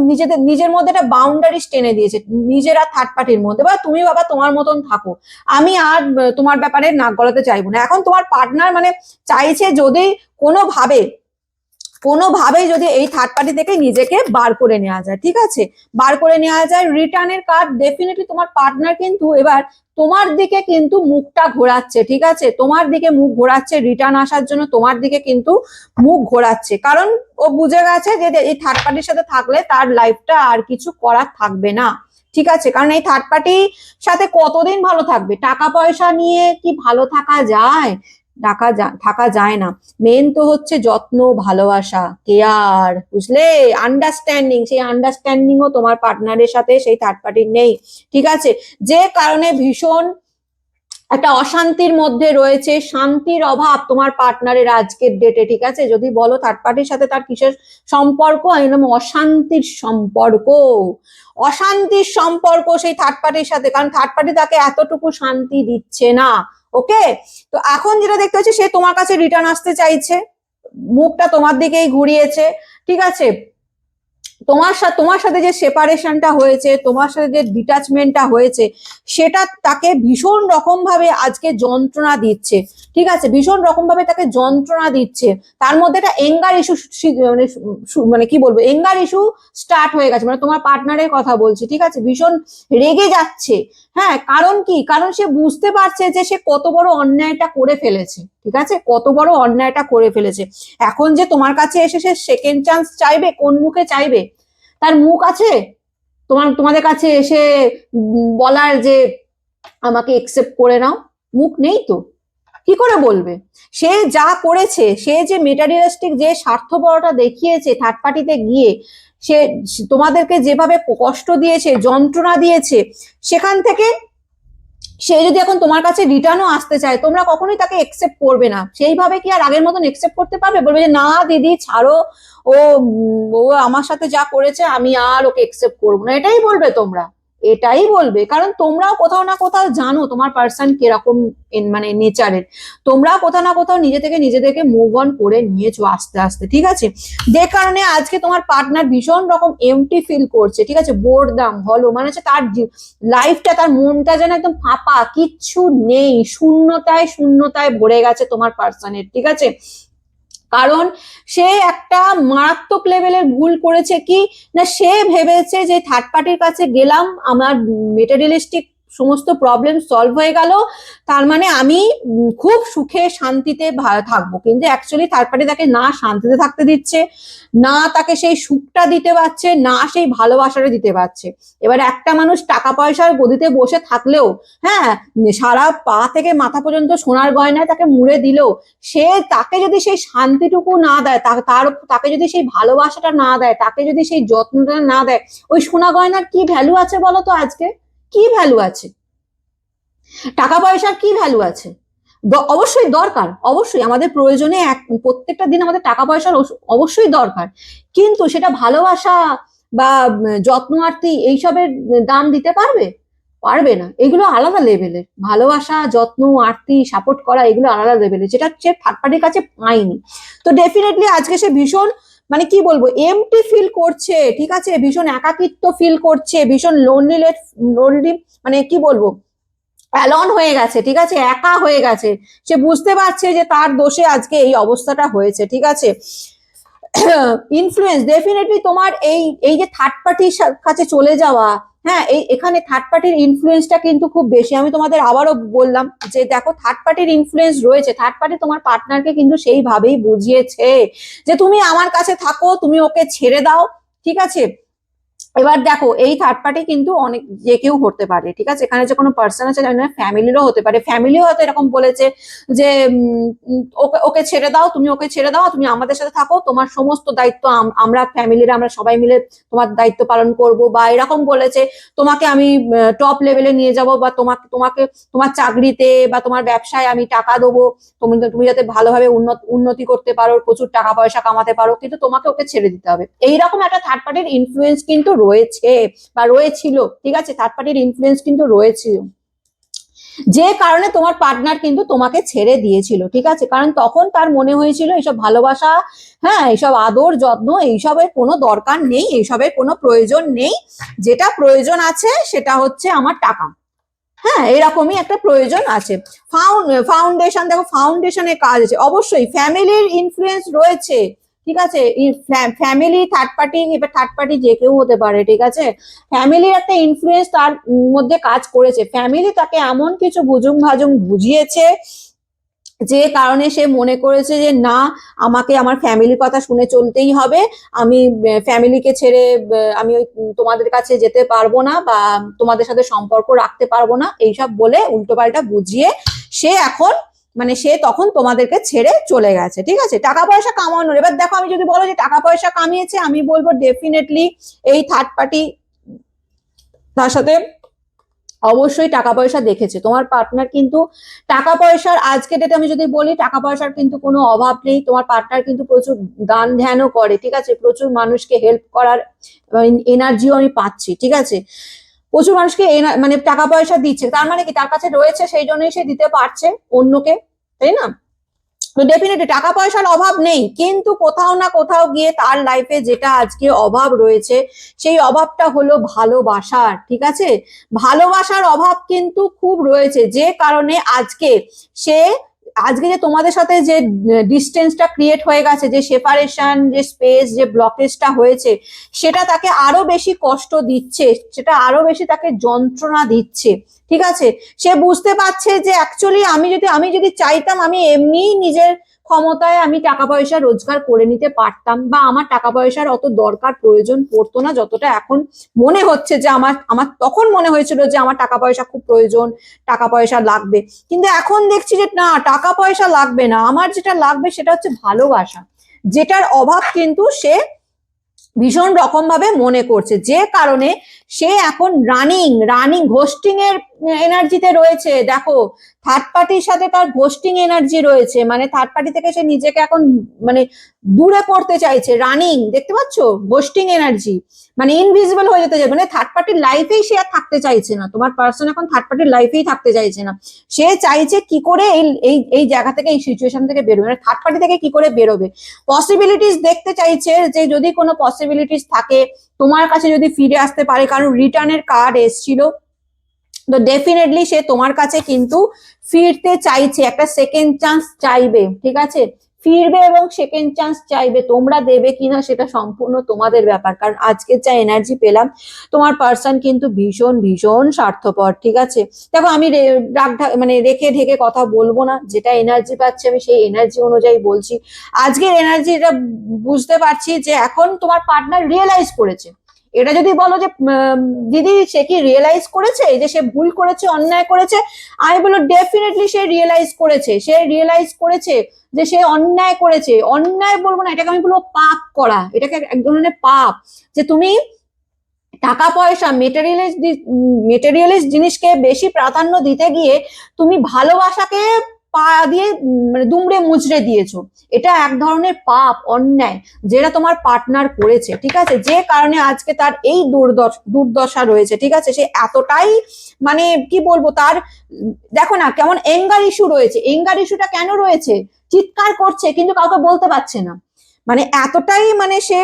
নিজের মধ্যে একটা বাউন্ডারিজ টেনে দিয়েছে নিজেরা থার্ড পার্টির মধ্যে, বা তুমি বাবা তোমার মতন থাকো, আমি আর তোমার ব্যাপারে নাক গলাতে চাইবো না। এখন তোমার পার্টনার মানে চাইছে যদি কোনোভাবেই যদি এই থার্ড পার্টি থেকে নিজেকে বার করে নেওয়া যায়, ঠিক আছে, বার করে নেওয়া যায় রিটার্নের কার্ড, ডেফিনেটলি তোমার পার্টনার কিন্তু এবার তোমার দিকে কিন্তু মুখটা ঘোরাচ্ছে, ঠিক আছে, তোমার দিকে মুখ ঘোরাচ্ছে, রিটার্ন আসার জন্য তোমার দিকে কিন্তু মুখ ঘোরাচ্ছে, কারণ ও বুঝে গেছে যে এই থার্ড পার্টির সাথে থাকলে তার লাইফটা আর কিছু করার থাকবে না, ঠিক আছে। কারণ এই থার্ড পার্টির সাথে কতদিন ভালো থাকবে, টাকা পয়সা নিয়ে কি ভালো থাকা যায়, থাকা যায় না। মেন তো হচ্ছে যত্ন, ভালোবাসা, কেয়ার, বুঝলে, আন্ডারস্ট্যান্ডিং, সেই আন্ডারস্ট্যান্ডিংও তোমার পার্টনারের সাথে সেই থার্ড পার্টির নেই, ঠিক আছে। যে কারণে ভীষণ একটা অশান্তির মধ্যে রয়েছে, শান্তির অভাব তোমার পার্টনারের আজকের ডেটে, ঠিক আছে। যদি বলো থার্ড পার্টির সাথে তার কিসের সম্পর্ক, একদম অশান্তির সম্পর্ক, অশান্তির সম্পর্ক সেই থার্ড পার্টির সাথে, কারণ থার্ড পার্টি তাকে এতটুকু শান্তি দিচ্ছে না, ওকে। তো এখন যেটা দেখতে হচ্ছে, সে তোমার কাছে রিটার্ন আসতে চাইছে, মুখটা তোমার দিকেই ঘুরিয়েছে, ঠিক আছে। তোমার সাথে যে সেপারেশনটা হয়েছে, তোমার সাথে যে ডিটাচমেন্টটা হয়েছে, সেটা তাকে ভীষণ রকম ভাবে আজকে যন্ত্রণা দিচ্ছে, ঠিক আছে, ভীষণ রকম ভাবে তাকে যন্ত্রণা দিচ্ছে। তার মধ্যে একটা এঙ্গার ইস্যু, মানে কি বলবো, এঙ্গার ইস্যু স্টার্ট হয়ে গেছে, মানে তোমার পার্টনারের কথা বলছি, ঠিক আছে, ভীষণ রেগে যাচ্ছে। হ্যাঁ, কারণ কি, কারণ সে বুঝতে পারছে যে সে কত বড় অন্যায়টা করে ফেলেছে, ঠিক আছে, কত বড় অন্যায়টা করে ফেলেছে। এখন যে তোমার কাছে এসে সে সেকেন্ড চান্স চাইবে, কোন মুখে চাইবে, তার মুখ আছে তোমাদের কাছে এসে বলার যে আমাকে একসেপ্ট করে নাও, মুখ নেই তো, কি করে বলবে। সে যা করেছে, সে যে মেটারিয়ালিস্টিক যে স্বার্থপরতা দেখিয়েছে থার্ড পার্টিতে গিয়ে, সে তোমাদেরকে যেভাবে কষ্ট দিয়েছে, যন্ত্রণা দিয়েছে, সেখান থেকে সে যদি এখন তোমার কাছে রিটার্নও আসতে চায়, তোমরা কখনোই তাকে একসেপ্ট করবে না, সেইভাবে কি আর আগের মতন একসেপ্ট করতে পারবে, বলবে যে না দিদি ছাড়ো, ও ও আমার সাথে যা করেছে আমি আর ওকে একসেপ্ট করবো না, এটাই বলবে তোমরা, এটাই বলবে, কারণ তোমরাও কোথাও না কোথাও জানো তোমার পার্সন কিরকম মানে নেচারের, তোমরাও কোথাও না কোথাও নিজে থেকে নিজেদেরকে মুভ অন করে নিয়েছো আস্তে আস্তে, ঠিক আছে। যে কারণে আজকে তোমার পার্টনার ভীষণ রকম এমটি ফিল করছে, ঠিক আছে, বোরডাম, হলো, মানে হচ্ছে তার লাইফটা, তার মনটা যেন একদম ফাঁপা, কিচ্ছু নেই, শূন্যতায় শূন্যতায় ভরে গেছে তোমার পার্সনের, ঠিক আছে। কারণ সে একটা মারাত্মক লেভেলের ভুল করেছে, কি না, সে ভেবেছে যে থার্ড পার্টির কাছে গেলাম, আমার মেটেরিয়ালিস্টিক সমস্ত প্রবলেম সলভ হয়ে গেল, তার মানে আমি খুব সুখে শান্তিতে থাকবো, কিন্তু অ্যাকচুয়ালি থার্ড পার্টি তাকে না শান্তিতে থাকতে দিচ্ছে, না তাকে সেই সুখটা দিতে পারছে, না সেই ভালোবাসাটা দিতে পারছে। এবার একটা মানুষ টাকা পয়সার গদিতে বসে থাকলেও, হ্যাঁ, সারা পা থেকে মাথা পর্যন্ত সোনার গয়নায় তাকে মুড়ে দিলেও, সে তাকে যদি সেই শান্তিটুকু না দেয়, তাকে যদি সেই ভালোবাসাটা না দেয়, তাকে যদি সেই যত্নটা না দেয়, ওই সোনা গয়নার কি ভ্যালু আছে বলো তো আজকে, কি ভ্যালু আছে, টাকা পয়সার কি ভ্যালু আছে। অবশ্যই দরকার, অবশ্যই আমাদের প্রয়োজনে প্রত্যেকটা দিন আমাদের টাকা পয়সার অবশ্যই দরকার, কিন্তু সেটা ভালোবাসা বা যত্ন আরতি এইসবের দাম দিতে পারবে, পারবে না। এগুলো আলাদা লেভেলের, ভালোবাসা, যত্ন, আরতি, সাপোর্ট করা, এগুলো আলাদা লেভেলের, যেটা সে থার্ড পার্টির কাছে পায়নি। তো ডেফিনেটলি আজকে সে ভীষণ মানে কি বলবো এমটি ফিল করছে, ঠিক আছে, ভীষণ একাকিত্ব ফিল করছে, ভীষণ লোনলি, মানে কি বলবো, অ্যালন হয়ে গেছে, ঠিক আছে, একা হয়ে গেছে। সে বুঝতে পারছে যে তার দোষে আজকে এই অবস্থাটা হয়েছে, ঠিক আছে। ইনফ্লুয়েন্স ডেফিনেটলি তোমার এই যে থার্ড পার্টির কাছে চলে যাওয়া, হ্যাঁ, এখানে থার্ড পার্টির ইনফ্লুয়েন্সটা কিন্তু খুব বেশি। আমি তোমাদের আবারও বললাম যে দেখো থার্ড পার্টির ইনফ্লুয়েন্স রয়েছে, থার্ড পার্টি তোমার পার্টনারকে কিন্তু সেইভাবেই বুঝিয়েছে যে তুমি আমার কাছে থাকো, তুমি ওকে ছেড়ে দাও, ঠিক আছে। এবার দেখো এই থার্ড পার্টি কিন্তু অনেক যে কেউ হতে পারে, ঠিক আছে, এখানে যে কোনো পার্সন আছে ফ্যামিলিরও হতে পারে, ফ্যামিলিও হয়তো এরকম বলেছে যে ওকে ওকে ছেড়ে দাও, তুমি ওকে ছেড়ে দাও, তুমি আমাদের সাথে থাকো, তোমার সমস্ত দায়িত্ব আমরা ফ্যামিলিরা আমরা সবাই মিলে তোমার দায়িত্ব পালন করব, বা এরকম বলেছে তোমাকে আমি টপ লেভেলে নিয়ে যাব, বা তোমাকে তোমার চাকরিতে বা তোমার ব্যবসায় আমি টাকা দেবো, তুমি যাতে ভালোভাবে উন্নতি করতে পারো, প্রচুর টাকা পয়সা কামাতে পারো, কিন্তু তোমাকে ওকে ছেড়ে দিতে হবে, এইরকম একটা থার্ড পার্টির ইনফ্লুয়েন্স কিন্তু রয়েছে বা রয়েছিল, ঠিক আছে, থার্ড পার্টির ইনফ্লুয়েন্স কিন্তু রয়েছিল, যে কারণে তোমার পার্টনার কিন্তু তোমাকে ছেড়ে দিয়েছিল, ঠিক আছে, কারণ তখন তার মনে হয়েছিল এইসব ভালোবাসা, হ্যাঁ, এইসব আদর যত্ন এইসবের কোনো দরকার নেই, এইসবের কোনো প্রয়োজন নেই, যেটা প্রয়োজন আছে সেটা হচ্ছে আমার টাকা। হ্যাঁ, এরকমই একটা প্রয়োজন আছে। ফাউন্ডেশন, দেখো ফাউন্ডেশনের কাজ আছে, অবশ্যই ফ্যামিলির ইনফ্লুয়েন্স রয়েছে, ঠিক আছে, ফ্যামিলি থার্ড পার্টি, এবার থার্ড পার্টি যে কেউ হতে পারে, ঠিক আছে, ফ্যামিলির একটা ইনফ্লুয়েন্স তার মধ্যে কাজ করেছে, ফ্যামিলি তাকে এমন কিছু ভুজুং ভাজুং বুঝিয়েছে যে কারণে সে মনে করেছে যে না, আমাকে আমার ফ্যামিলির কথা শুনে চলতেই হবে, আমি ফ্যামিলিকে ছেড়ে আমি ওই তোমাদের কাছে যেতে পারবো না বা তোমাদের সাথে সম্পর্ক রাখতে পারবো না, এইসব বলে উল্টোপাল্টা বুঝিয়ে সে এখন মানে সে তখন তোমাদেরকে ছেড়ে চলে গেছে, ঠিক আছে, টাকা পয়সা কামানোর। এবার দেখো, আমি যদি বলো যে টাকা পয়সা কামিয়েছে, আমি বলবো ডেফিনেটলি এই থার্ড পার্টি তার সাথে অবশ্যই টাকা পয়সা দেখেছে, তোমার পার্টনার কিন্তু টাকা পয়সার, আজকে ডেটে আমি যদি বলি টাকা পয়সার কিন্তু কোনো অভাব নেই, তোমার পার্টনার কিন্তু প্রচুর দান ধ্যানও করে, ঠিক আছে, প্রচুর মানুষকে হেল্প করার এনার্জিও আমি পাচ্ছি, ঠিক আছে, প্রচুর মানুষকে মানে টাকা পয়সা দিচ্ছে, তার মানে কি তার কাছে রয়েছে সেই জন্যই সে দিতে পারছে অন্যকে, তাই না? তো ডেফিনেটলি টাকা পয়সার অভাব নেই, কিন্তু কোথাও না কোথাও গিয়ে তার লাইফে যেটা আজকে অভাব রয়েছে সেই অভাবটা হলো ভালোবাসার, ঠিক আছে, ভালোবাসার অভাব কিন্তু খুব রয়েছে, যে কারণে আজকে সে আজকে যে তোমাদের সাথে যে ডিস্টেন্সটা ক্রিয়েট হয়ে গেছে, যে সেপারেশন, যে স্পেস, যে ব্লকেজটা হয়েছে, সেটা তাকে আরো বেশি কষ্ট দিচ্ছে, সেটা আরো বেশি তাকে যন্ত্রণা দিচ্ছে, ঠিক আছে, সে বুঝতে পারছে যে অ্যাকচুয়ালি আমি যদি চাইতাম আমি এমনি নিজের ক্ষমতায় আমি টাকা পয়সা রোজগার করে নিতে পারতাম, বা আমার টাকা পয়সার অত দরকার প্রয়োজন পড়তো না যতটা এখন মনে হচ্ছে যে আমার আমার তখন মনে হয়েছিল যে আমার টাকা পয়সা খুব প্রয়োজন, টাকা পয়সা লাগবে, কিন্তু এখন দেখছি যে না, টাকা পয়সা লাগবে না, আমার যেটা লাগবে সেটা হচ্ছে ভালোবাসা, যেটার অভাব কিন্তু সে ভীষণ রকম ভাবে মনে করছে, যে কারণে সে এখন রানিং ঘোস্টিং এর এনার্জিতে রয়েছে। দেখো, থার্ড পার্টির সাথে তার ঘোস্টিং এনার্জি রয়েছে, মানে থার্ড পার্টি থেকে সে নিজেকে এখন মানে দূরে পড়তে চাইছে, রানিং, দেখতে পাচ্ছ, ঘোস্টিং এনার্জি, মানে ইনভিজিবল হয়ে যেতে চাইছে, মানে থার্ড পার্টির লাইফেই সে আর থাকতে চাইছে না, তোমার পার্সন এখন থার্ড পার্টির লাইফেই থাকতে চাইছে না, সে চাইছে কি করে এই এই এই জায়গা থেকে, এই সিচুয়েশন থেকে বেরোবে, মানে থার্ড পার্টি থেকে কি করে বেরোবে, পসিবিলিটিস দেখতে চাইছে, যে যদি কোনো পসিবিলিটিস থাকে তোমার কাছে যদি ফিরে আসতে পারে, কারণ রিটার্নের কার্ড এসছিল, তো ডেফিনেটলি সে তোমার কাছে কিন্তু ফিরতে চাইছে, একটা সেকেন্ড চান্স চাইবে, ঠিক আছে, ফিরবে এবং সেকেন্ড চান্স চাইবে, তোমরা দেবে কিনা সেটা সম্পূর্ণ তোমাদের ব্যাপার, কারণ আজকে যা এনার্জি পেলাম তোমার পার্সন কিন্তু ভীষণ ভীষণ স্বার্থপর, ঠিক আছে, দেখো আমি মানে রেখে ঢেকে কথা বলবো না, যেটা এনার্জি পাচ্ছি আমি সেই এনার্জি অনুযায়ী বলছি, আজকের এনার্জিটা বুঝতে পারছি যে এখন তোমার পার্টনার রিয়েলাইজ করেছে, এটা যদি বলো যে দিদি সে কি রিয়েলাইজ করেছে যে সে ভুল করেছে, অন্যায় করেছে, আমি বলবো ডেফিনেটলি সে রিয়েলাইজ করেছে যে সে অন্যায় করেছে, অন্যায় বলবো না, এটাকে আমি বলবো পাপ করা, এটাকে এক ধরনের পাপ, যে তুমি টাকা পয়সা মেটেরিয়ালিস্ট জিনিসকে বেশি প্রাধান্য দিতে গিয়ে তুমি ভালোবাসাকে পা দিয়ে মানে দুমড়ে মুচড়ে দিয়েছো, এটা এক ধরনের পাপ, অন্যায়, যেটা তোমার পার্টনার করেছে, ঠিক আছে, যে কারণে আজকে তার এই দুর্দশা রয়েছে, ঠিক আছে, সে এতটাই মানে কি বলবো, তার দেখো না কেমন এঙ্গার ইস্যু রয়েছে, এঙ্গার ইস্যুটা কেন রয়েছে, চিৎকার করছে কিন্তু কাউকে বলতে পারছে না, মানে এতটাই মানে সে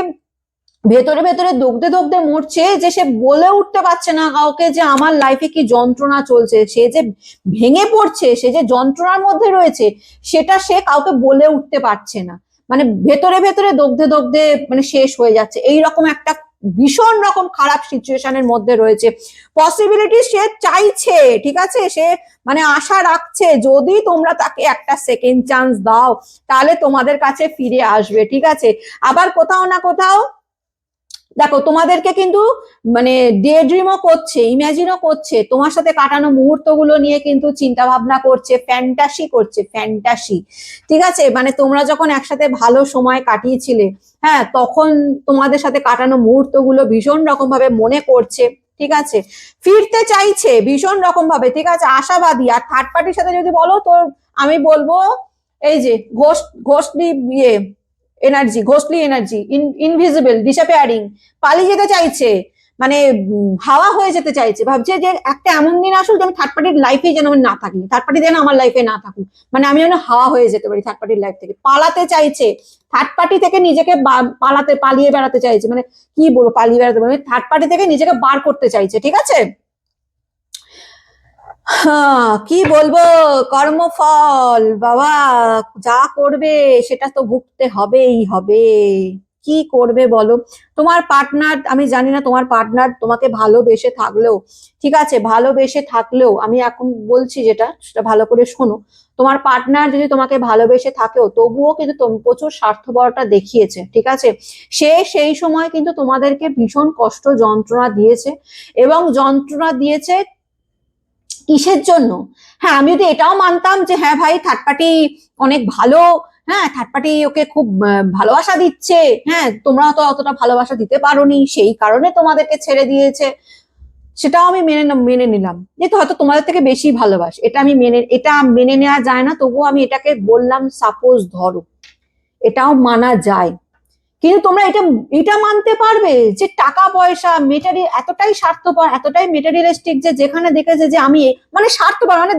ভেতরে ভেতরে দগদে দগদে মরছে যে সে বলে উঠতে পারছে না কাউকে যে আমার লাইফে কি যন্ত্রণা চলছে, সে যে ভেঙে পড়ছে, সে যে যন্ত্রণার মধ্যে রয়েছে সেটা সে কাউকে বলে উঠতে পারছে না, মানে ভেতরে ভেতরে দগদে দগদে মানে শেষ হয়ে যাচ্ছে, এইরকম একটা ভীষণ রকম খারাপ সিচুয়েশনের মধ্যে রয়েছে, পসিবিলিটি সে চাইছে, ঠিক আছে, সে মানে আশা রাখছে যদি তোমরা তাকে একটা সেকেন্ড চান্স দাও তাহলে তোমাদের কাছে ফিরে আসবে, ঠিক আছে, আবার কোথাও না কোথাও দেখো তোমাদেরকে কিন্তু মানে ডে ড্রিমও করছে, ইমাজিনও করছে, তোমার সাথে কাটানো মুহূর্তগুলো নিয়ে কিন্তু চিন্তা ভাবনা করছে, ফ্যান্টাসি করছে, ফ্যান্টাসি, ঠিক আছে, মানে তোমরা যখন একসাথে ভালো সময় কাটিয়েছিলে, হ্যাঁ, তখন তোমাদের সাথে কাটানো মুহূর্তগুলো ভীষণ রকম ভাবে মনে করছে, ঠিক আছে, ফিরতে চাইছে ভীষণ রকম ভাবে, ঠিক আছে, আশাবাদী, আর থার্ড পার্টির সাথে যদি বলো তো আমি বলবো এই যে ঘোষলি এনার্জি, ঘোষলি এনার্জি, ইনভিজিবল, ডিসঅ্যাপিয়ারিং, পালিয়ে যেতে চাইছে, মানে হাওয়া হয়ে যেতে চাইছে, ভাবছে যে একটা এমন দিন আসুক যে আমি থার্ড পার্টির লাইফে যেন আমি না থাকি, থার্ড পার্টি যেন আমার লাইফে না থাকুক, মানে আমি যেন হাওয়া হয়ে যেতে পারি থার্ড পার্টির লাইফ থেকে, পালাতে চাইছে থার্ড পার্টি থেকে নিজেকে পালিয়ে বেড়াতে চাইছে, মানে কি বলবো পালিয়ে বেড়াতে, মানে থার্ড পার্টি থেকে নিজেকে বার করতে চাইছে, ঠিক আছে। হ্যাঁ কি বলবো, কর্মফল বাবা, যা করবে সেটা তো ভুগতে হবেই হবে, কি করবে বলো। তোমার পার্টনার, আমি জানি না তোমার পার্টনার তোমাকে ভালোবেসে থাকলেও, ঠিক আছে ভালোবেসে থাকলেও, আমি এখন বলছি যেটা সেটা ভালো করে শোনো, তোমার পার্টনার যদি তোমাকে ভালোবেসে থাকেও তবুও কিন্তু প্রচুর স্বার্থপরতা দেখিয়েছে, ঠিক আছে। সে সেই সময় কিন্তু তোমাদেরকে ভীষণ কষ্ট যন্ত্রণা দিয়েছে, এবং যন্ত্রণা দিয়েছে কিসের জন্য। হ্যাঁ আমি যদি এটাও মানতাম যে হ্যাঁ ভাই থার্ড পার্টি অনেক ভালো, হ্যাঁ থার্ড পার্টি ওকে খুব ভালোবাসা দিচ্ছে, হ্যাঁ তোমরা তো অতটা ভালোবাসা দিতে পারোনি সেই কারণে তোমাদেরকে ছেড়ে দিয়েছে, সেটাও আমি মেনে নিলাম যে হয়তো তোমাদের থেকে বেশি ভালোবাসে, এটা মেনে নেওয়া যায় না, তবুও আমি এটাকে বললাম সাপোজ ধরো, এটাও মানা যায়। কিন্তু তোমরা এটা এটা মানতে পারবে যে টাকা পয়সা মেটেরিয়াল এতটাই স্বার্থপর, এতটাই মেটেরিয়ালিস্টিক, যে যেখানে দেখেছে যে আমি মানে স্বার্থপর, মানে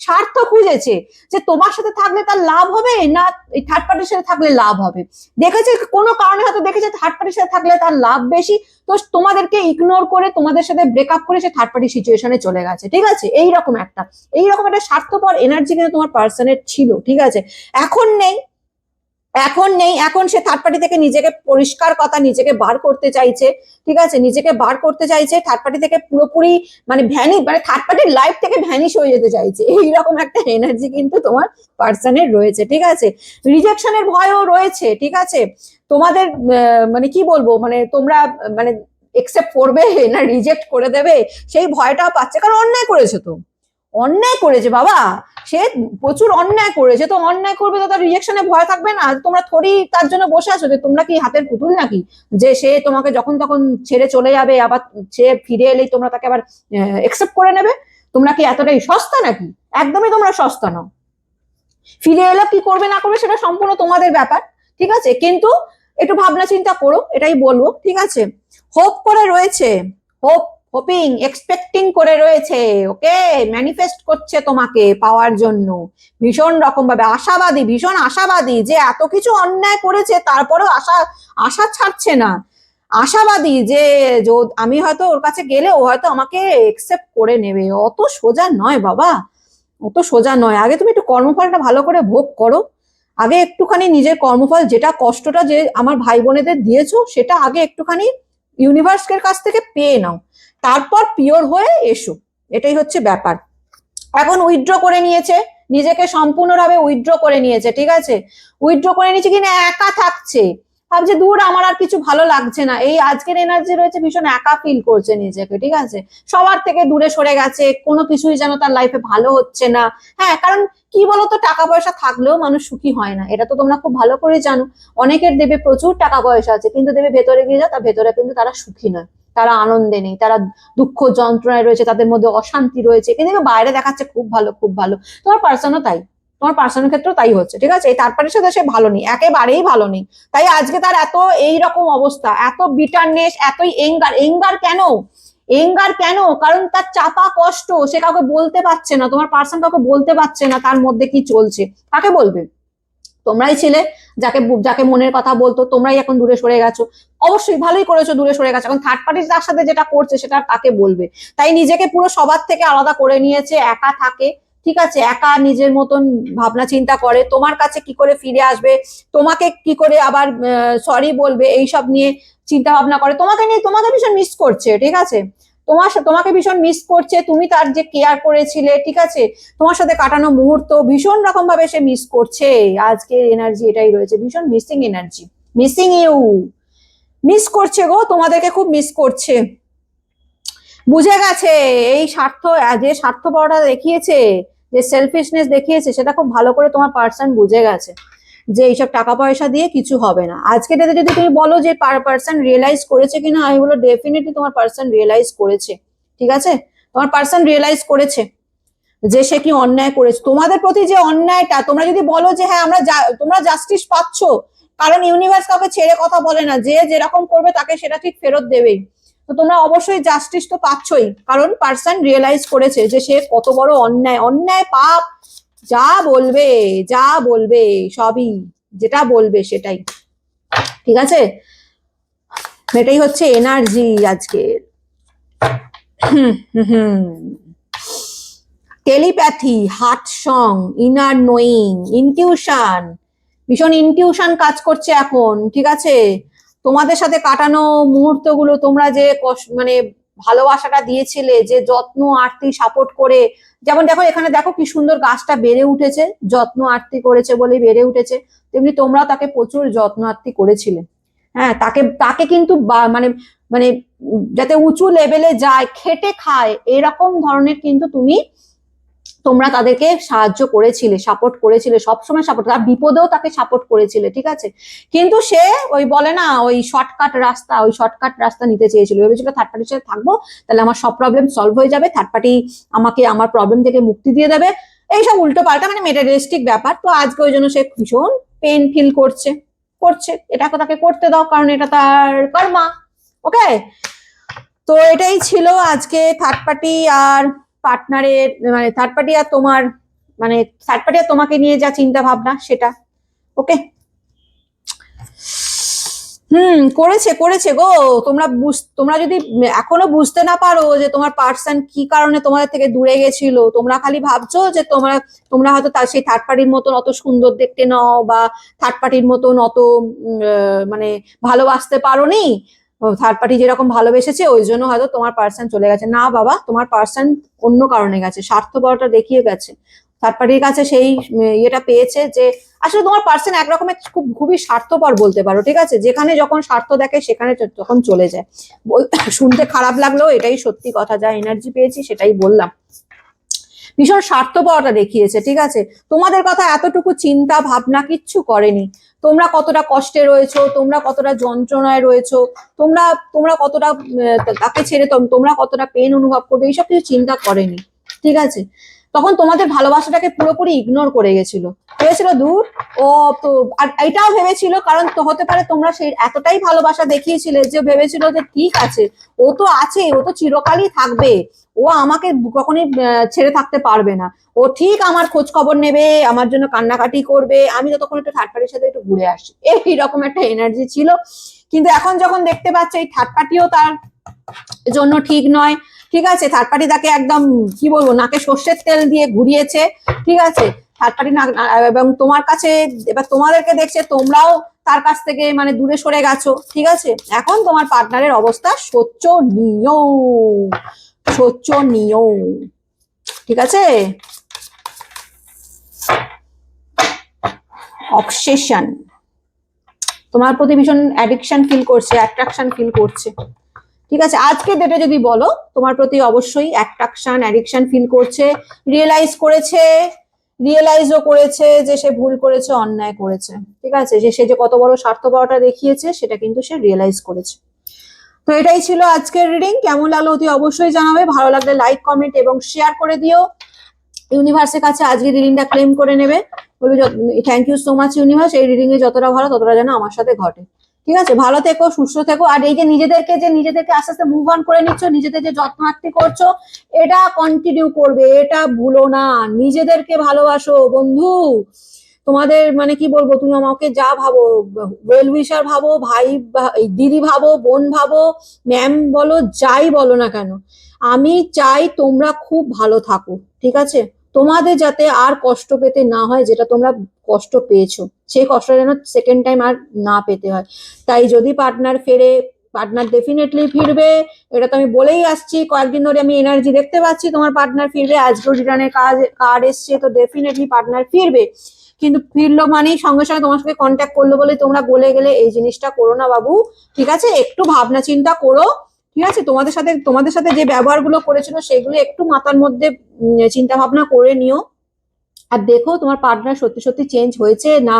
স্বার্থ খুঁজেছে যে তোমার সাথে থাকলে তার লাভ হবে না এই থার্ড পার্টির সাথে থাকলে লাভ হবে, দেখেছে কোনো কারণে হয়তো দেখেছে থার্ড পার্টির সাথে থাকলে তার লাভ বেশি, তো তোমাদেরকে ইগনোর করে তোমাদের সাথে ব্রেকআপ করে সে থার্ড পার্টি সিচুয়েশনে চলে গেছে, ঠিক আছে। এইরকম একটা স্বার্থপর এনার্জি কিন্তু তোমার পার্সনের ছিল, ঠিক আছে। এখন নেই, এখন সে থার্ড পার্টি থেকে নিজেকে পরিষ্কার কথা, নিজেকে বার করতে চাইছে, ঠিক আছে, নিজেকে বার করতে চাইছে থার্ড পার্টি থেকে পুরোপুরি, মানে মানে থার্ড পার্টির লাইফ থেকে ভ্যানিশ হয়ে যেতে চাইছে, এইরকম একটা এনার্জি কিন্তু তোমার পার্সনের রয়েছে, ঠিক আছে। রিজেকশনের ভয়ও রয়েছে, ঠিক আছে। তোমাদের মানে কি বলবো, মানে তোমরা মানে একসেপ্ট করবে না রিজেক্ট করে দেবে সেই ভয়টাও পাচ্ছে, কারণ অন্যায় করেছে, তো অন্যায় করেছে বাবা, সে প্রচুর অন্যায় করেছে, তো অন্যায় করবে তো তার রিজেকশনে ভয় থাকবে না, তোমরা থরি তার জন্য বসে আছো যে তোমরা কি হাতের পুতুল নাকি, যে সে তোমাকে যখন তখন ছেড়ে চলে যাবে, আবার সে ফিরে এলেই তোমরা তাকে আবার একসেপ্ট করে নেবে, তোমরা কি এতটাই সস্তা নাকি, একদমই তোমরা সস্তা নও, ফিরে এলে কি করবে না করবে সেটা সম্পূর্ণ তোমাদের ব্যাপার, ঠিক আছে, কিন্তু একটু ভাবনা চিন্তা করো, এটাই বলবো, ঠিক আছে। হোপ করে রয়েছে, হোপ, হোপিং এক্সপেক্টিং করে রয়েছে, ওকে ম্যানিফেস্ট করছে তোমাকে পাওয়ার জন্য, ভীষণ রকম ভাবে আশাবাদী, ভীষণ আশাবাদী, যে এত কিছু অন্যায় করেছে তারপরেও আশা আশা ছাড়ছে না, আশাবাদী যে আমি হয়তো ওর কাছে গেলে ও হয়তো আমাকে একসেপ্ট করে নেবে, অত সোজা নয় বাবা, অত সোজা নয়, আগে তুমি একটু কর্মফলটা ভালো করে ভোগ করো, আগে একটুখানি নিজের কর্মফল, যেটা কষ্টটা যে আমার ভাই বোনেদের দিয়েছো সেটা আগে একটুখানি ইউনিভার্সের কাছ থেকে পেয়ে নাও, তারপর পিওর হয়ে এসো, এটাই হচ্ছে ব্যাপার। এখন উইথড্র করে নিয়েছে, নিজেকে সম্পূর্ণভাবে উইথড্র করে নিয়েছে, ঠিক আছে, উইথড্র করে নিয়েছে কিনা একা থাকছে, ভাবছে দূর আমার আর কিছু ভালো লাগছে না, এই আজকের এনার্জি রয়েছে ভীষণ একা ফিল করছে নিজেকে, ঠিক আছে, সবার থেকে দূরে সরে গেছে, কোনো কিছুই যেন তার লাইফে ভালো হচ্ছে না। হ্যাঁ কারণ কি বলতো, টাকা পয়সা থাকলেও মানুষ সুখী হয় না, এটা তো তোমরা খুব ভালো করে জানো, অনেকের দেবে প্রচুর টাকা পয়সা আছে কিন্তু দেবে ভেতরে গিয়ে যাও তার ভেতরে কিন্তু তারা সুখী নয়, তারা আনন্দে নেই, তারা দুঃখ যন্ত্রণায় রয়েছে, তাদের মধ্যে অশান্তি রয়েছে, কিন্তু বাইরে দেখাচ্ছে খুব ভালো খুব ভালো, তোমার পার্সনও তাই, তোমার পার্সনের ক্ষেত্রেও তাই হচ্ছে, ঠিক আছে, এই তারপরের সাথে সে ভালো নেই, একেবারেই ভালো নেই, তাই আজকে তার এত এইরকম অবস্থা, এত বিটারনেস, এতই এঙ্গার কেন, এঙ্গার কেন, কারণ তার চাপা কষ্ট, সে কাউকে বলতে পারছে না, তোমার পার্সন কাউকে বলতে পারছে না তার মধ্যে কি চলছে, কাকে বলবে, তোমরাই ছিলে যাকে যাকে মনের কথা বলতো, তোমরাই এখন দূরে সরে গেছো, অবশ্যই ভালোই করেছো দূরে সরে গেছো, এখন থার্ড পার্টি তার সাথে যেটা করছে সেটা তাকে বলবে, তাই নিজেকে পুরো সবার থেকে আলাদা করে নিয়েছে, একা থাকে, ঠিক আছে, একা নিজের মতন ভাবনা চিন্তা করে, তোমার কাছে কি করে ফিরে আসবে, তোমাকে কি করে আবার সরি বলবে, এইসব নিয়ে চিন্তা ভাবনা করে, তোমাকে নিয়ে তোমাকে ভীষণ মিস করছে, ঠিক আছে, তোমাকে ভীষণ মিস করছে, তুমি তার যে কেয়ার করেছিলে, ঠিক আছে, তোমার সাথে কাটানো মুহূর্ত ভীষণ রকম ভাবে সে মিস করছে, আজকে এনার্জি এটাই রয়েছে, ভীষণ missing energy, missing you, miss করছে গো, তোমাদেরকে খুব মিস করছে, বুঝে গেছে এই যে স্বার্থপরতা দেখিয়েছে, যে সেলফিশনেস দেখিয়েছে সেটা খুব ভালো করে তোমার পার্সন বুঝে গেছে, যে এইসব টাকা পয়সা দিয়ে কিছু হবে না, আজকে ডেটে যদি তুমি বলো যে পার্সন রিয়েলাইজ করেছে কিনা, আমি বলো ডেফিনেটলি তোমার পার্সন রিয়েলাইজ করেছে, ঠিক আছে, তোমার পার্সন রিয়েলাইজ করেছে যে সে কি অন্যায় করেছে তোমাদের প্রতি, যে অন্যায়টা, তোমরা যদি বলো যে হ্যাঁ তোমরা জাস্টিস পাচ্ছ, কারণ ইউনিভার্স কাউকে ছেড়ে কথা বলে না, যে যেরকম করবে তাকে সেটা ঠিক ফেরত দেবেই, তো তোমরা অবশ্যই জাস্টিস তো পাচ্ছই, কারণ পার্সন রিয়েলাইজ করেছে যে সে কত বড় অন্যায়, অন্যায় পাপ, যা বলবে সবই, যেটা বলবে সেটাই, ঠিক আছে। এটাই হচ্ছে এনার্জি আজকে। Telepathy, heart song, inner knowing, intuition, ভীষণ ইনটিউশন কাজ করছে এখন, ঠিক আছে। তোমাদের সাথে কাটানো মুহূর্তগুলো, তোমরা যে মানে ভালোবাসাটা দিয়েছিলে, যে যত্ন আরতি সাপোর্ট করে, যেমন দেখো এখানে দেখো কি সুন্দর গাছটা বেড়ে উঠেছে, যত্ন আরতি করেছে বলেই বেড়ে উঠেছে, তেমনি তোমরা তাকে প্রচুর যত্ন আরতি করেছিলে। হ্যাঁ, তাকে তাকে কিন্তু মানে মানে যাতে উঁচু লেভেলে যায়, খেটে খায়, এরকম ধরনের কিন্তু তোমরা তাদেরকে সাহায্য করেছিলে, সাপোর্ট করেছিলে, সবসময় সাপোর্ট, তার বিপদেও তাকে সাপোর্ট করেছিলে, ঠিক আছে। কিন্তু সে ওই বলে না, ওই শর্টকাট রাস্তা নিতে চেয়েছিল, ভেবেছিল থার্ড পার্টির সাথে থাকবো, তাহলে আমার সব প্রবলেম সলভ হয়ে যাবে, থার্ড পার্টি আমাকে আমার প্রবলেম থেকে মুক্তি দিয়ে দেবে, এইসব উল্টো পাল্টা মানে মেটেরিয়ালিস্টিক ব্যাপার। তো আজকে ওই জন্য সে ভীষণ পেন ফিল করছে, এটাকে তাকে করতে দাও, কারণ এটা তার কর্মা। ওকে, তো এটাই ছিল আজকে থার্ড পার্টি আর পার্টনারের, মানে থার্ড পার্টি আর তোমার, মানে থার্ড পার্টি আর তোমাকে নিয়ে যা চিন্তা ভাবনা সেটা। ওকে, করেছে গো। তোমরা যদি এখনো বুঝতে না পারো যে তোমার পার্সন কি কারণে তোমাদের থেকে দূরে গেছিল, তোমরা খালি ভাবছো যে তোমরা হয়তো সেই থার্ড পার্টির মতন অত সুন্দর দেখতে নাও, বা থার্ড পার্টির মতন অত মানে ভালোবাসতে পারোনি, থার্ড পার্টি যেরকম ভালোবেসেছে ওই জন্য হয়তো তোমার পার্সন চলে গেছে। না বাবা, তোমার পার্সন অন্য কারণে গেছে, স্বার্থপরতা দেখিয়ে গেছে, থার্ড পার্টির কাছে সেই ইয়েটা পেয়েছে যে আসলে তোমার পার্সন একরকমের খুবই স্বার্থপর বলতে পারো, ঠিক আছে। যেখানে যখন স্বার্থ দেখে সেখানে তখন চলে যায়। শুনতে খারাপ লাগলেও এটাই সত্যি কথা, যা এনার্জি পেয়েছি সেটাই বললাম। ভীষণ স্বার্থপরতা দেখিয়েছে, ঠিক আছে। তোমাদের কথা এতটুকু চিন্তা ভাবনা কিচ্ছু করেনি, তোমরা কতটা কষ্টে রয়েছো, তোমরা কতটা যন্ত্রণায় রয়েছো, তোমরা কতটা তাকে ছেড়ে তোমরা কতটা পেন অনুভব করবে, এইসব কিছু চিন্তা করেনি, ঠিক আছে। তখন তোমাদের ভালোবাসাটাকে পুরোপুরি ইগনোর করে গেছিল, ভেবেছিল দূর ও তো, আর এটাও ভেবেছিল, কারণ তো হতে পারে তোমরা সেই এতটাই ভালোবাসা দেখিয়েছিলে যে ভেবেছিল যে ঠিক আছে, ও তো আছে, ও তো চিরকালই থাকবে, ও আমাকে কখনই ছেড়ে থাকতে পারবে না, ও ঠিক আমার খোঁজ খবর নেবে, আমার জন্য কান্নাকাটি করবে, আমি যতক্ষণ একটু থার্ড পার্টির সাথে একটু ঘুরে আসি, এইরকম একটা এনার্জি ছিল। কিন্তু এখন যখন দেখতে পাচ্ছে এই থার্ড পার্টিও তার জন্য ঠিক নয়, ঠিক আছে, থার্ড পার্টি তাকে একদম কি বলবো নাকে সর্ষের তেল দিয়ে ঘুরিয়েছে, ঠিক আছে, থার্ড পার্টি না, এবং তোমার কাছে এবার তোমাদেরকে দেখছে, তোমরাও তার কাছ থেকে মানে দূরে সরে গেছো, ঠিক আছে। এখন তোমার পার্টনারের অবস্থা শোচনীয়, ঠিক আছে। অবসেশন, তোমার প্রতি ভীষণ অ্যাডিকশন ফিল করছে, অ্যাট্রাকশন ফিল করছে, ঠিক আছে। আজকে ডেটে যদি বলো, তোমার প্রতি অবশ্যই অ্যাট্রাকশন, অ্যাডিকশন ফিল করছে, রিয়েলাইজও করেছে যে সে ভুল করেছে, অন্যায় করেছে, ঠিক আছে, যে সে যে কত বড় স্বার্থপরতা দেখিয়েছে সেটা কিন্তু সে রিয়েলাইজ করেছে। তো এটাই ছিল আজকের রিডিং। কেমন লাগলো অতি অবশ্যই জানাবে, ভালো লাগলে লাইক, কমেন্ট এবং শেয়ার করে দিও। ইউনিভার্সের কাছে আজকের রিডিংটা ক্লেম করে নেবে, বলবে thank you so much universe, এই রিডিং এ যতটা ভালো ততটা যেন আমার সাথে ঘটে, ঠিক আছে। ভালো থেকো, সুস্থ থেকো, আর এই যে নিজেদেরকে আস্তে আস্তে মুভ অন করে নিচ্ছ, নিজেদের যে যত্ন আত্তি করছো, এটা কন্টিনিউ করবে, এটা ভুলো না, নিজেদেরকে ভালোবাসো বন্ধু। তোমাদের মানে কি বলবো, তুমি আমাকে যা ভাবো, ওয়েল উইশার ভাবো, ভাই দিদি ভাবো, বোন ভাবো, ম্যাম বলো, যাই বলো না কেন, আমি চাই তোমরা খুব ভালো থাকো, ঠিক আছে। তোমাদের যাতে আর কষ্ট পেতে না হয়, যেটা তোমরা কষ্ট পেয়েছো সেই কষ্টটা যেন সেকেন্ড টাইম আর না পেতে হয়। তাই যদি পার্টনার ফেরে, পার্টনার ডেফিনেটলি ফিরবে, এটা তো আমি বলেই আসছি, কয়েকদিন ধরে আমি এনার্জি দেখতে পাচ্ছি তোমার পার্টনার ফিরবে, আজকেও রিটার্নের কার্ড এসছে, তো ডেফিনেটলি পার্টনার ফিরবে। কিন্তু ফিরলো মানেই সঙ্গে সঙ্গে তোমার সাথে কন্ট্যাক্ট করলো বলে তোমরা গলে গেলে এই জিনিসটা করো না বাবু, ঠিক আছে। একটু ভাবনা চিন্তা করো, ঠিক আছে। তোমাদের সাথে যে ব্যবহারগুলো করেছিল সেগুলো একটু মাথার মধ্যে চিন্তা ভাবনা করে নিও, আর দেখো তোমার পার্টনার সত্যি সত্যি চেঞ্জ হয়েছে না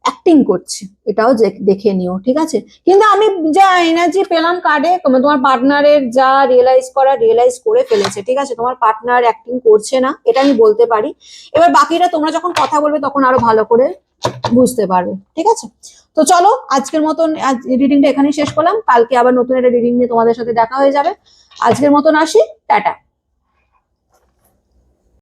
অ্যাক্টিং করছে, এটাও দেখে নিও, ঠিক আছে। কিন্তু আমি যা এনার্জি পেলাম কার্ডে, তোমার পার্টনারের যা রিয়েলাইজ করে ফেলেছে, ঠিক আছে। তোমার পার্টনার অ্যাক্টিং করছে না, এটা আমি বলতে পারি। এবার বাকিটা তোমরা যখন কথা বলবে তখন আরো ভালো করে বুঝতে পারবে। ঠিক আছে, তো চলো আজকের মতন আজ রিডিংটা এখানেই শেষ করলাম, কালকে আবার নতুন একটা রিডিং নিয়ে তোমাদের সাথে দেখা হয়ে যাবে। আজকের মতন আসি, টাটা।